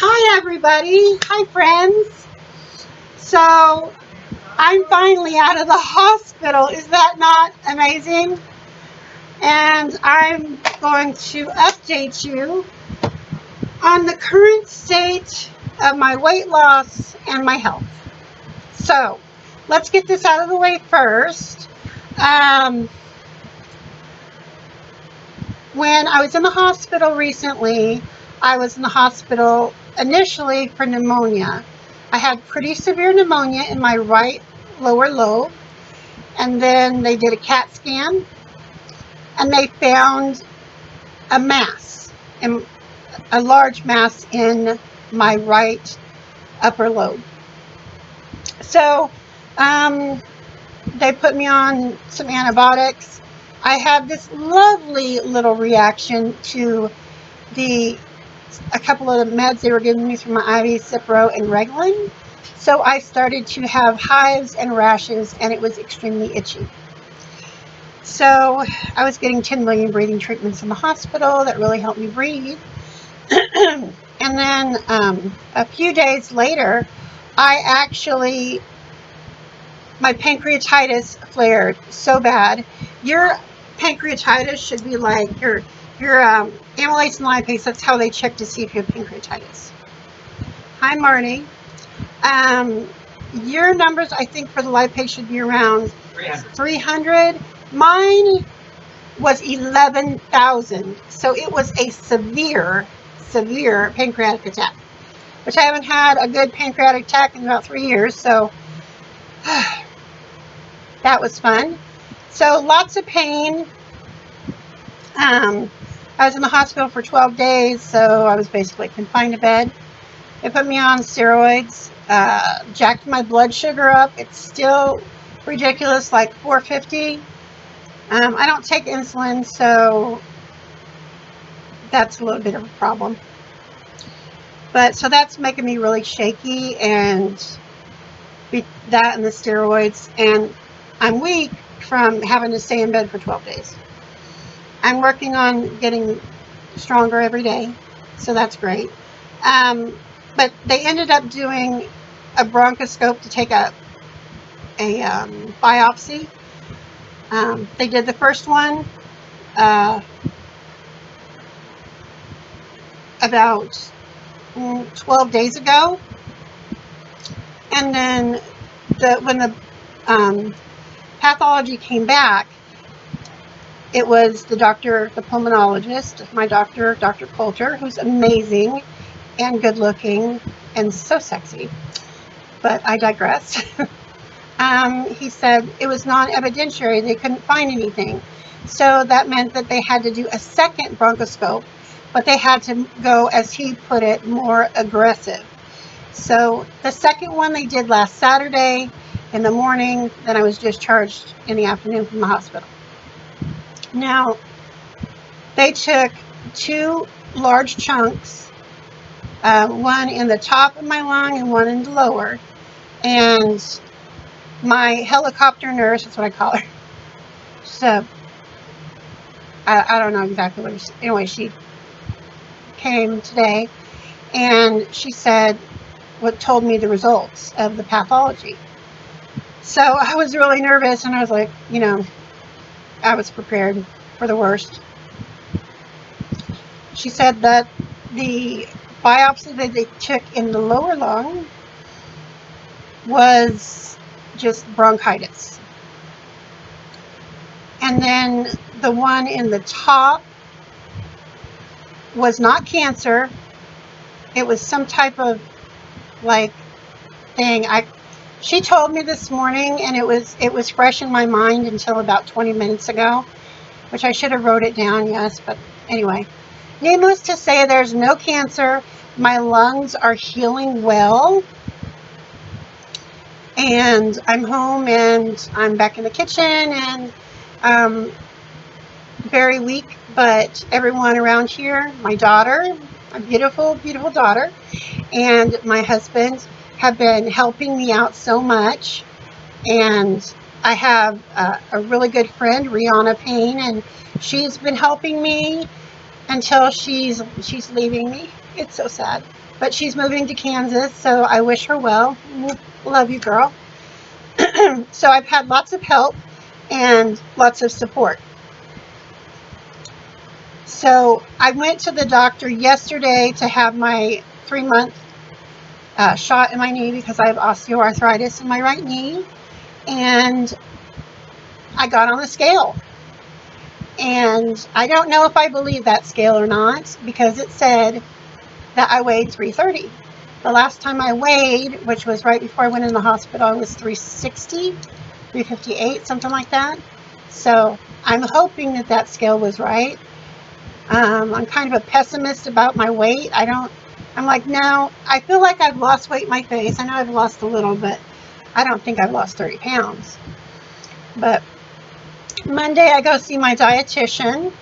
Hi everybody, hi friends. So I'm finally out of the hospital. Is that not amazing? And I'm going to update you on the current state of my weight loss and my health. So let's get this out of the way first. When I was in the hospital recently, I was in the hospital initially for pneumonia. I had pretty severe pneumonia in my right lower lobe, and then they did a CAT scan, and they found a mass, a large mass in my right upper lobe. So they put me on some antibiotics. I had this lovely little reaction to a couple of the meds they were giving me through my IV, Cipro and Reglan. So I started to have hives and rashes, and it was extremely itchy. So I was getting 10 million breathing treatments in the hospital that really helped me breathe. And then a few days later, my pancreatitis flared so bad. Your pancreatitis should be like your amylase and lipase. That's how they check to see if you have pancreatitis. Hi, Marty. Your numbers, I think, for the lipase should be around 300. Mine was 11,000. So it was a severe pancreatic attack, which I haven't had a good pancreatic attack in about 3 years. So that was fun. So lots of pain. I was in the hospital for 12 days, so I was basically confined to bed. They put me on steroids, jacked my blood sugar up. It's still ridiculous, like 450. I don't take insulin, so that's a little bit of a problem. But so that's making me really shaky, and that and the steroids, and I'm weak from having to stay in bed for 12 days. I'm working on getting stronger every day, so that's great. But they ended up doing a bronchoscope to take a biopsy. They did the first one about 12 days ago, and then when the pathology came back, it was the pulmonologist, my doctor, Dr. Coulter, who's amazing and good looking and so sexy. But I digress. He said it was non-evidentiary. They couldn't find anything. So that meant that they had to do a second bronchoscope, but they had to go, as he put it, more aggressive. So the second one they did last Saturday in the morning, then I was discharged in the afternoon from the hospital. Now, they took 2 large chunks, one in the top of my lung and one in the lower, and my helicopter nurse, that's what I call her. So I don't know exactly what anyway, she came today and she told me the results of the pathology. So I was really nervous, and I was like, I was prepared for the worst. She said that the biopsy that they took in the lower lung was just bronchitis. And then the one in the top was not cancer. It was some type of thing. She told me this morning, and it was fresh in my mind until about 20 minutes ago, which I should have wrote it down, yes, but anyway. Needless to say, there's no cancer. My lungs are healing well. And I'm home, and I'm back in the kitchen, and very weak, but everyone around here, my daughter, my beautiful, beautiful daughter, and my husband have been helping me out so much. And I have a really good friend, Rihanna Payne, and she's been helping me until she's leaving me. It's so sad. but she's moving to Kansas, so I wish her well. Love you, girl. So I've had lots of help and lots of support. So I went to the doctor yesterday to have my 3-month shot in my knee because I have osteoarthritis in my right knee, and I got on the scale. And I don't know if I believe that scale or not, because it said that I weighed 330. The last time I weighed, which was right before I went in the hospital, I was 360, 358, something like that. So I'm hoping that that scale was right. I'm kind of a pessimist about my weight. I'm like, no, I feel like I've lost weight in my face. I know I've lost a little, but I don't think I've lost 30 pounds. But Monday I go see my dietitian,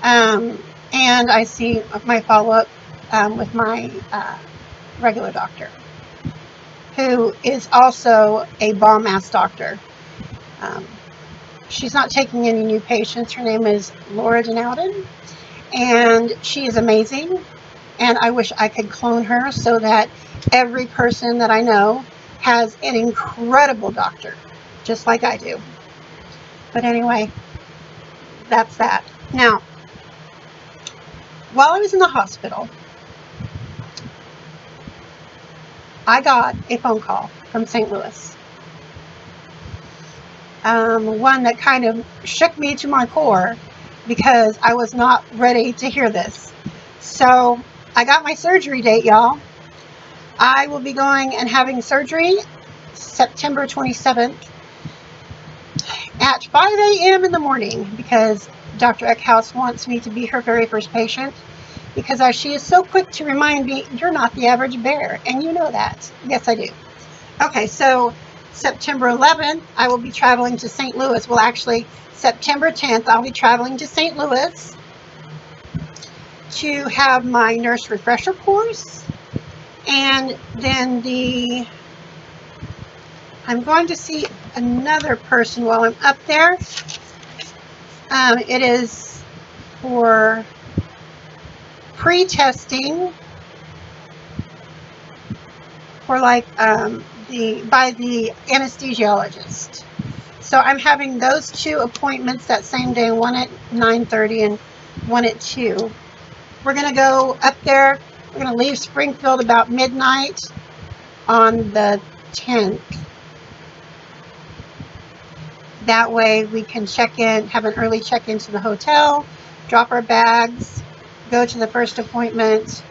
and I see my follow-up with my regular doctor, who is also a bomb ass doctor. She's not taking any new patients. Her name is Laura Denowden, and she is amazing. And I wish I could clone her so that every person that I know has an incredible doctor, just like I do. But anyway, that's that. Now, while I was in the hospital, I got a phone call from St. Louis. One that kind of shook me to my core because I was not ready to hear this. So I got my surgery date, y'all. I will be going and having surgery September 27th at 5 a.m. in the morning because Dr. Eckhouse wants me to be her very first patient, because as she is so quick to remind me, you're not the average bear, and you know that. Yes, I do. Okay, so September 11th, I will be traveling to St. Louis. Well, actually, September 10th, I'll be traveling to St. Louis to have my nurse refresher course. And then I'm going to see another person while I'm up there. It is for pre-testing for like by the anesthesiologist. So I'm having those two appointments that same day, one at 9:30 and one at 2. We're going to go up there. We're going to leave Springfield about midnight on the 10th. That way we can check in, have an early check-in to the hotel, drop our bags, go to the first appointment,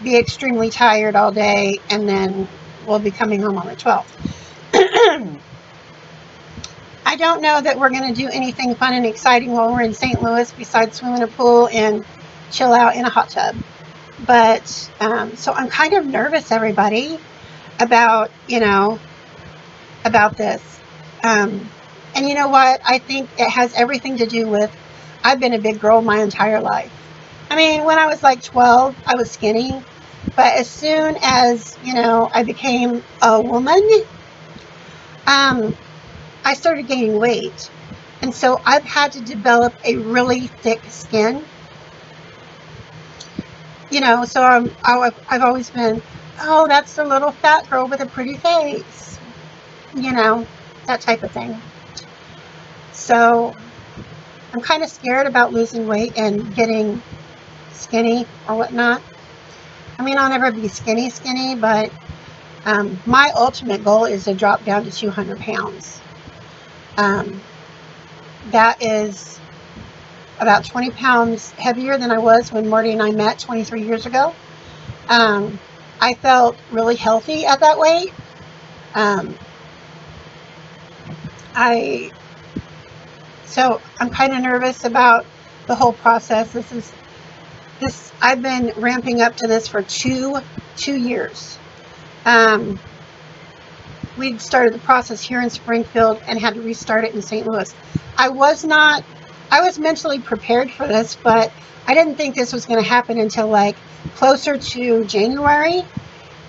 be extremely tired all day, and then we'll be coming home on the 12th. I don't know that we're going to do anything fun and exciting while we're in St. Louis besides swim in a pool and chill out in a hot tub. But, so I'm kind of nervous, everybody, about this. And you know what? I think it has everything to do with, I've been a big girl my entire life. I mean, when I was like 12, I was skinny. But as soon as, I became a woman, I started gaining weight. And so I've had to develop a really thick skin. So I've always been, oh, that's the little fat girl with a pretty face. That type of thing. So I'm kind of scared about losing weight and getting skinny or whatnot. I mean, I'll never be skinny, but my ultimate goal is to drop down to 200 pounds. That is about 20 pounds heavier than I was when Marty and I met 23 years ago. I felt really healthy at that weight. So I'm kind of nervous about the whole process. I've been ramping up to this for two years. We started the process here in Springfield and had to restart it in St. Louis. I was mentally prepared for this, but I didn't think this was going to happen until like closer to January.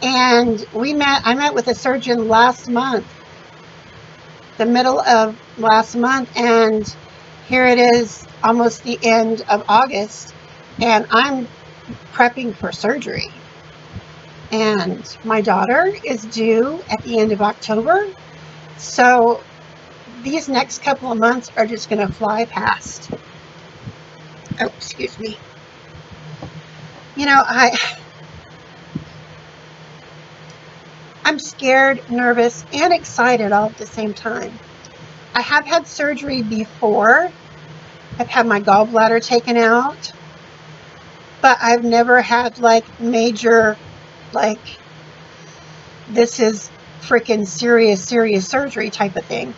And I met with a surgeon last month, the middle of last month, and here it is almost the end of August, and I'm prepping for surgery. And my daughter is due at the end of October. So these next couple of months are just going to fly past. Oh, excuse me. You know, I'm scared, nervous, and excited all at the same time. I have had surgery before. I've had my gallbladder taken out, but I've never had like major, like, this is freaking serious surgery type of thing,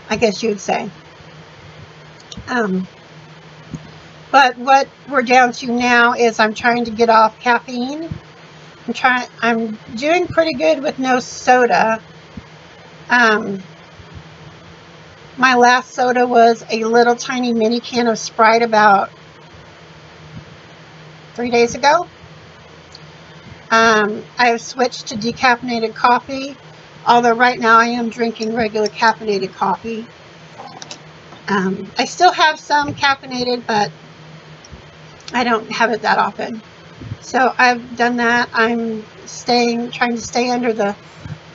I guess you would say. But what we're down to now is I'm trying to get off caffeine. I'm doing pretty good with no soda. My last soda was a little tiny mini can of Sprite about 3 days ago. I've switched to decaffeinated coffee, although right now I am drinking regular caffeinated coffee. I still have some caffeinated, but I don't have it that often. So I've done that. I'm trying to stay under the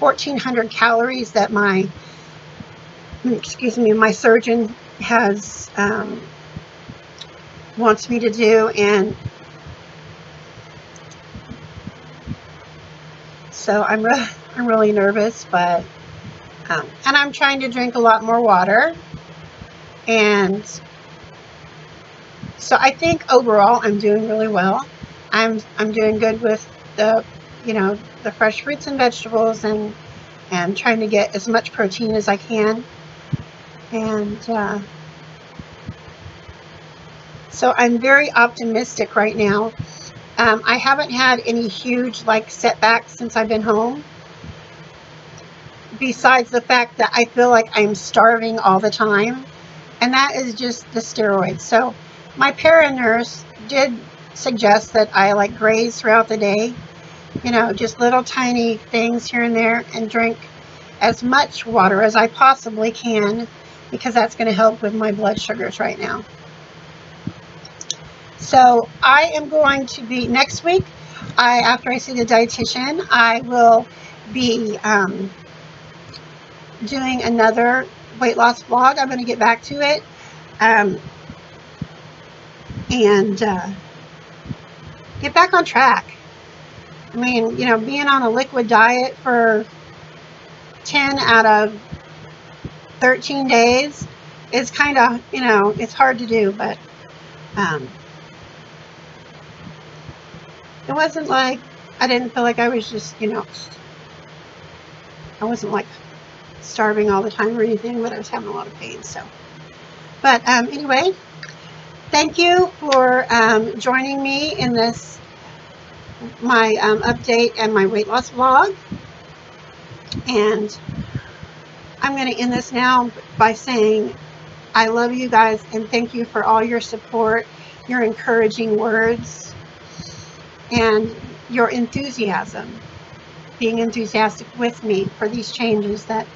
1,400 calories that my surgeon has wants me to do, and so I'm really nervous, but and I'm trying to drink a lot more water, and so I think overall I'm doing really well. I'm doing good with the the fresh fruits and vegetables, and trying to get as much protein as I can, and so I'm very optimistic right now. I haven't had any huge setbacks since I've been home, besides the fact that I feel like I'm starving all the time, and that is just the steroids. So my para-nurse did suggest that I graze throughout the day, just little tiny things here and there, and drink as much water as I possibly can, because that's going to help with my blood sugars right now. So I am going to be, next week, after I see the dietitian, I will be doing another weight loss vlog. I'm going to get back to it and get back on track. I mean, being on a liquid diet for 10 out of 13 days is kind of, it's hard to do, but it wasn't like, I didn't feel like I was just, I wasn't starving all the time or anything, but I was having a lot of pain. So, but anyway, thank you for joining me in this, my update and my weight loss vlog. And I'm going to end this now by saying I love you guys, and thank you for all your support, your encouraging words, and your enthusiasm, being enthusiastic with me for these changes that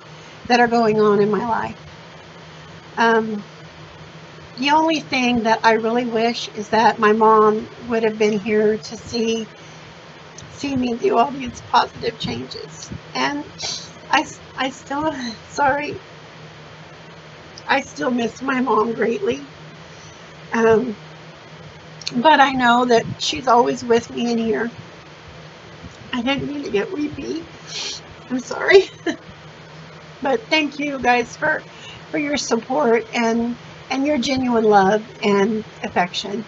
are going on in my life. The only thing that I really wish is that my mom would have been here to see me do all these positive changes. And I still, sorry, I still miss my mom greatly. But I know that she's always with me in here. I didn't mean to get weepy. I'm sorry. But thank you guys for your support and your genuine love and affection.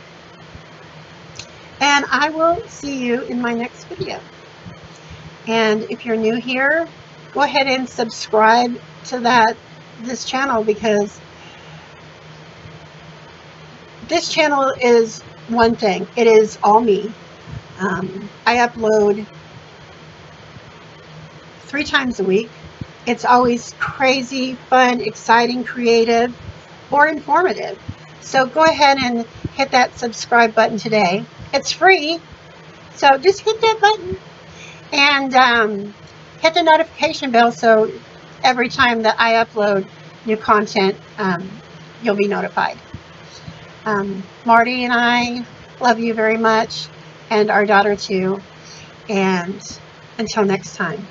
And I will see you in my next video. And if you're new here, go ahead and subscribe to this channel, because this channel is one thing. It is all me. I upload 3 times a week. It's always crazy, fun, exciting, creative, or informative. So go ahead and hit that subscribe button today. It's free, so just hit that button, and hit the notification bell, so every time that I upload new content, you'll be notified. Marty and I love you very much, and our daughter too. And until next time.